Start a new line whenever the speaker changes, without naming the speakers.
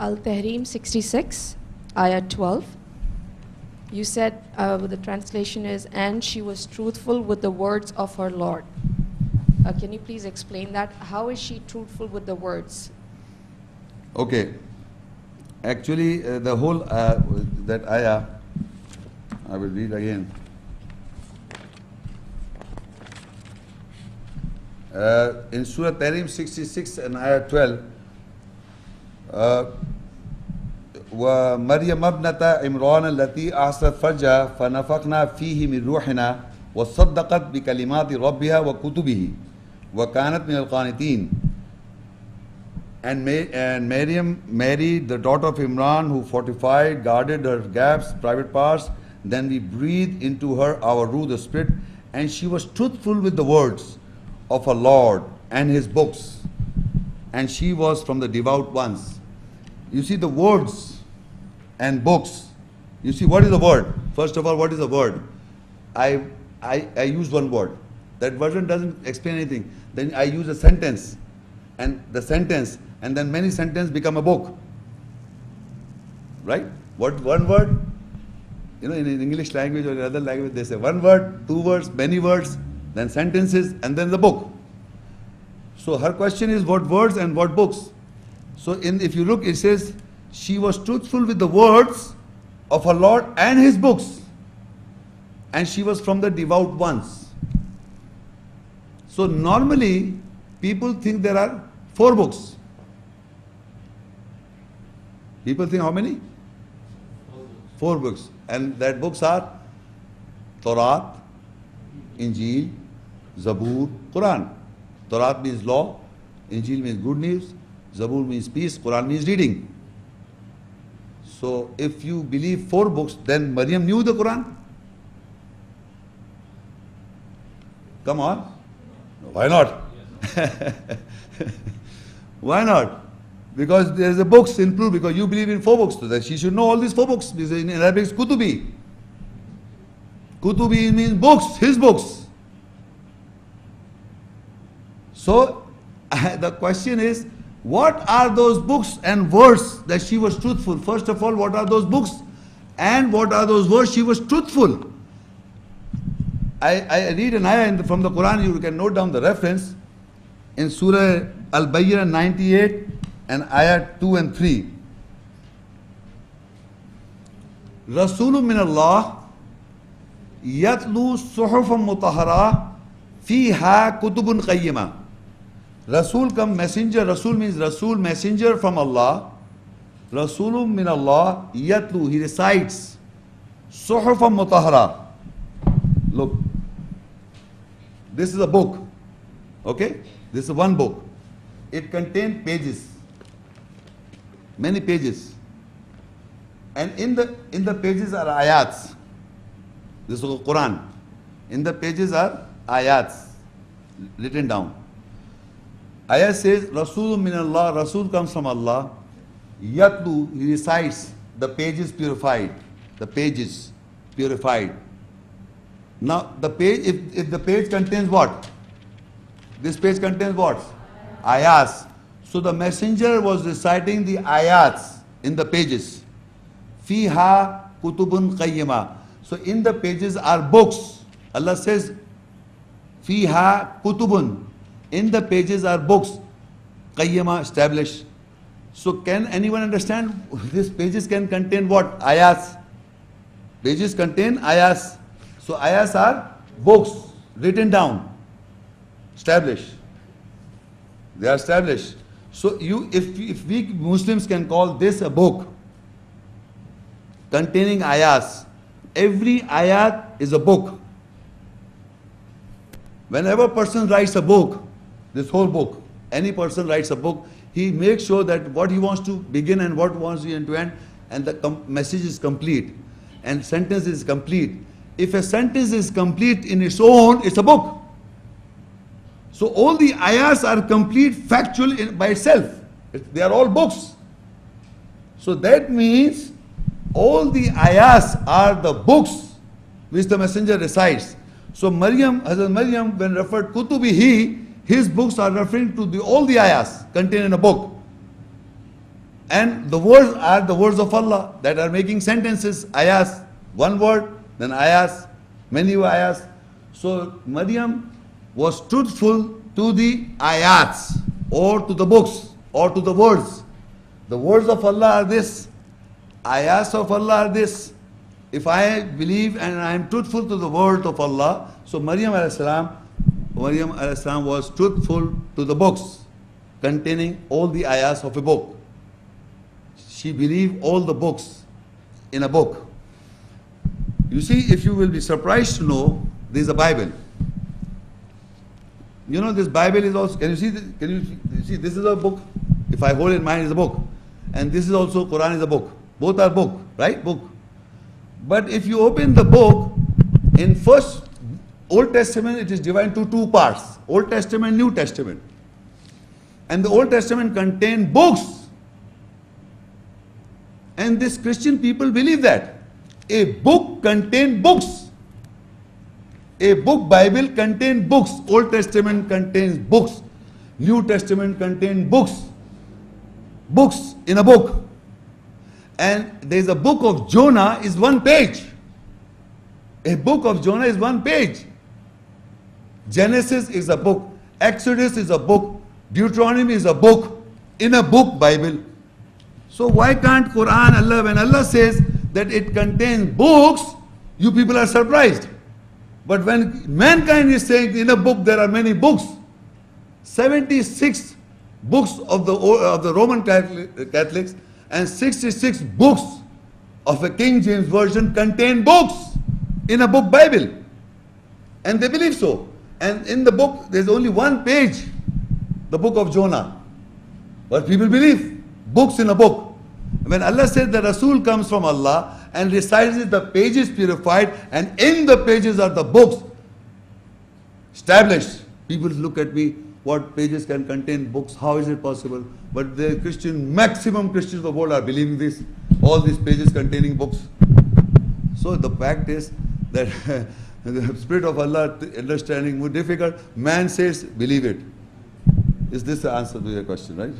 At-Tahreem 66, ayah 12. You said the translation is, and she was truthful with the words of her Lord. Can you please explain that? How is she truthful with the words?
Okay. Actually, the whole, that ayah, I will read again. In Surah At-Tahreem 66 and ayah 12, وَمَرْيَمَ ابْنَةَ عِمْرَانَ الَّتِي أَحْصَنَتْ فَرْجَهَا فَنَفَخْنَا فِيهِ مِنْ رُوحِنَا وَصَدَّقَتْ بِكَلِمَاتِ رَبِّهَا وَكُتُبِهِ وَكَانَتْ مِنَ الْقَانِتِينَ. And Mary, the daughter of Imran, who fortified, guarded her gaps, private parts, then we breathed into her our ruh, the spirit, and she was truthful with the words of her Lord and his books, and she was from the devout ones. You see the words and books. You see, what is the word? First of all, what is the word? I use one word. That version doesn't explain anything. Then I use a sentence, and the sentence, and then many sentences become a book. Right? What one word? You know, in English language or in other language, they say one word, two words, many words, then sentences, and then the book. So her question is what words and what books? So if you look, it says she was truthful with the words of her Lord and his books, and she was from the devout ones. So normally people think there are 4 books. People think how many? 4 books. And that books are Torah, Injil, Zabur, Quran. Torah means law, Injil means good news, Zabur means peace, Quran means reading. So if you believe 4 books, then Maryam knew the Quran? Come on. Why not? Why not? Because there is a books in plural, because you believe in 4 books, so that she should know all these 4 books. Because in Arabic it's kutubi. Kutubi means books, his books. So the question is, what are those books and words that she was truthful? First of all, what are those books and what are those words she was truthful? I read an ayah from the Quran, you can note down the reference, in Surah Al-Bayyinah 98 and ayah 2 and 3. Rasulun min Allah yatlu suhufan mutahhara fiha kutubun qayyimah. Rasul come messenger. Rasul means Rasul, messenger from Allah. Rasulun min Allah yatlu, he recites suhufan mutahhara. Look, this is a book. Okay, this is one book. It contains pages, many pages, and in the pages are ayats. This is the Quran. In the pages are ayats written down. Ayat says, Rasul min Allah, Rasul comes from Allah. Yatlu, he recites, the pages purified. The pages purified. Now, the page, if the page contains what? This page contains what? Ayats. So the messenger was reciting the ayats in the pages. Fiha kutubun qayyima. So in the pages are books. Allah says, Fiha kutubun. In the pages are books. Qayyima, established. So can anyone understand? These pages can contain what? Ayats. Pages contain ayats. So ayats are books written down, established. They are established. So if we Muslims can call this a book containing ayats, every ayat is a book. Whenever a person writes a book, this whole book, any person writes a book, he makes sure that what he wants to begin and what wants to end to end, and the message is complete, and sentence is complete. If a sentence is complete in its own, it's a book. So all the ayahs are complete, factual by itself. They are all books. So that means all the ayahs are the books which the messenger recites. So Hazrat Maryam, when referred kutubihi, his books are referring to all the ayahs contained in a book. And the words are the words of Allah that are making sentences, ayahs, one word, then ayahs, many ayahs. So Maryam was truthful to the ayats, or to the books, or to the words. The words of Allah are this, ayahs of Allah are this. If I believe and I am truthful to the word of Allah, so Maryam alayhi salam was truthful to the books containing all the ayahs of a book. She believed all the books in a book. You see, if you will be surprised to know, there is a Bible. You know, this Bible is also, can you see, this is a book. If I hold in mind, it's a book. And this is also, Quran is a book. Both are book, right? Book. But if you open the book, in first Old Testament, it is divided into two parts. Old Testament, New Testament. And the Old Testament contain books. And these Christian people believe that. A book contains books. A book, Bible, contains books. Old Testament contains books. New Testament contains books. Books in a book. And there is a book of Jonah is one page. A book of Jonah is one page. Genesis is a book. Exodus is a book. Deuteronomy is a book. In a book, Bible. So why can't Quran, Allah, when Allah says that it contains books, you people are surprised. But when mankind is saying in a book there are many books, 76 books of the Roman Catholics and 66 books of a King James Version contain books in a book Bible. And they believe so. And in the book there's only one page, the book of Jonah. But people believe books in a book. When Allah said the Rasul comes from Allah and recites it, the pages purified, and in the pages are the books established. People look at me, what pages can contain books? How is it possible? But the maximum Christians of the world are believing this. All these pages containing books. So the fact is that the Spirit of Allah, understanding more difficult. Man says, believe it. Is this the answer to your question, right?